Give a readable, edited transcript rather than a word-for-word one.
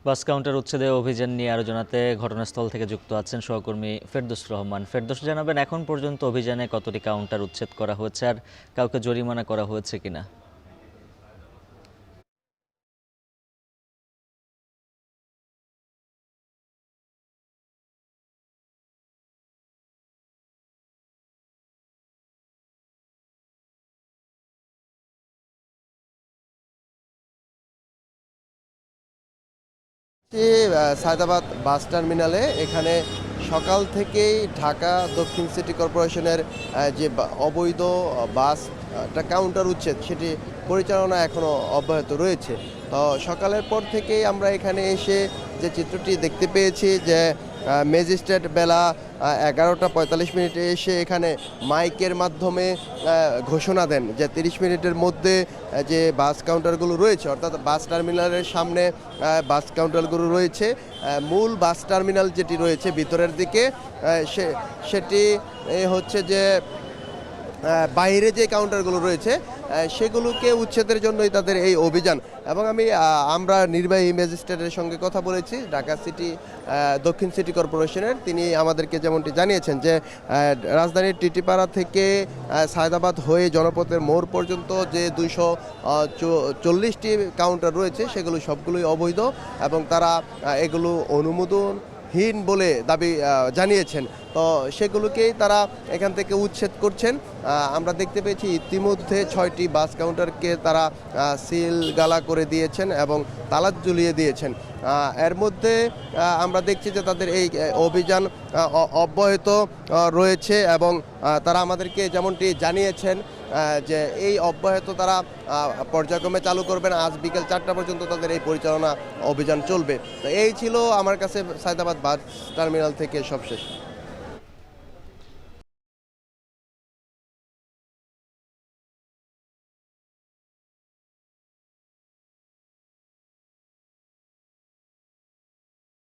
Bus counter উচ্ছেদে অভিযান নিয়ে আরও জানাতে ঘটনাস্থল থেকে যুক্ত আছেন সহকর্মী ফেরদৌস রহমান। ফেরদৌস, জানাবেন এখন পর্যন্ত অভিযানে কতটি কাউন্টার উচ্ছেদ করা হয়েছে আর কাউকে জরিমানা করা হয়েছে কিনা? সায়দাবাদ বাস টার্মিনালে এখানে সকাল থেকেই ঢাকা দক্ষিণ সিটি কর্পোরেশনের যে অবৈধ বাস কাউন্টার উচ্ছেদ সেটি পরিচালনা এখনও অব্যাহত রয়েছে। তো সকালের পর থেকেই আমরা এখানে এসে যে চিত্রটি দেখতে পেয়েছি যে ম্যাজিস্ট্রেট বেলা 11টা 45 এসে এখানে মাইকের মাধ্যমে ঘোষণা দেন যে 30 মিনিটের মধ্যে যে বাস কাউন্টারগুলো রয়েছে, অর্থাৎ বাস টার্মিনালের সামনে বাস কাউন্টারগুলো রয়েছে, মূল বাস টার্মিনাল যেটি রয়েছে ভিতরের দিকে সেটি হচ্ছে যে বাইরে যে কাউন্টারগুলো রয়েছে সেগুলোকে উচ্ছেদের জন্যই তাদের এই অভিযান। এবং আমরা নির্বাহী ম্যাজিস্ট্রেটের সঙ্গে কথা বলেছি ঢাকা সিটি দক্ষিণ সিটি কর্পোরেশনের। তিনি আমাদেরকে যেমনটি জানিয়েছেন যে রাজধানীর টিটিপাড়া থেকে সায়দাবাদ হয়ে জনপথের মোড় পর্যন্ত যে 240টি কাউন্টার রয়েছে সেগুলো সবগুলোই অবৈধ এবং তারা এগুলো অনুমোদনহীন বলে দাবি জানিয়েছেন। তো সেগুলোকেই তারা এখান থেকে উচ্ছেদ করছেন। আমরা দেখতে পেয়েছি ইতিমধ্যে 6টি বাস কাউন্টারকে তারা সিল গালা করে দিয়েছেন এবং তালা ঝুলিয়ে দিয়েছেন। এর মধ্যে আমরা দেখছি যে তাদের এই অভিযান অব্যাহত রয়েছে এবং তারা আমাদেরকে যেমনটি জানিয়েছেন যে এই অব্যাহত তারা পর্যায়ক্রমে চালু করবেন। আজ বিকেল 4টা পর্যন্ত তাদের এই পরিচালনা অভিযান চলবে। তো এই ছিল আমার কাছে সায়দাবাদ বাস টার্মিনাল থেকে সবশেষ।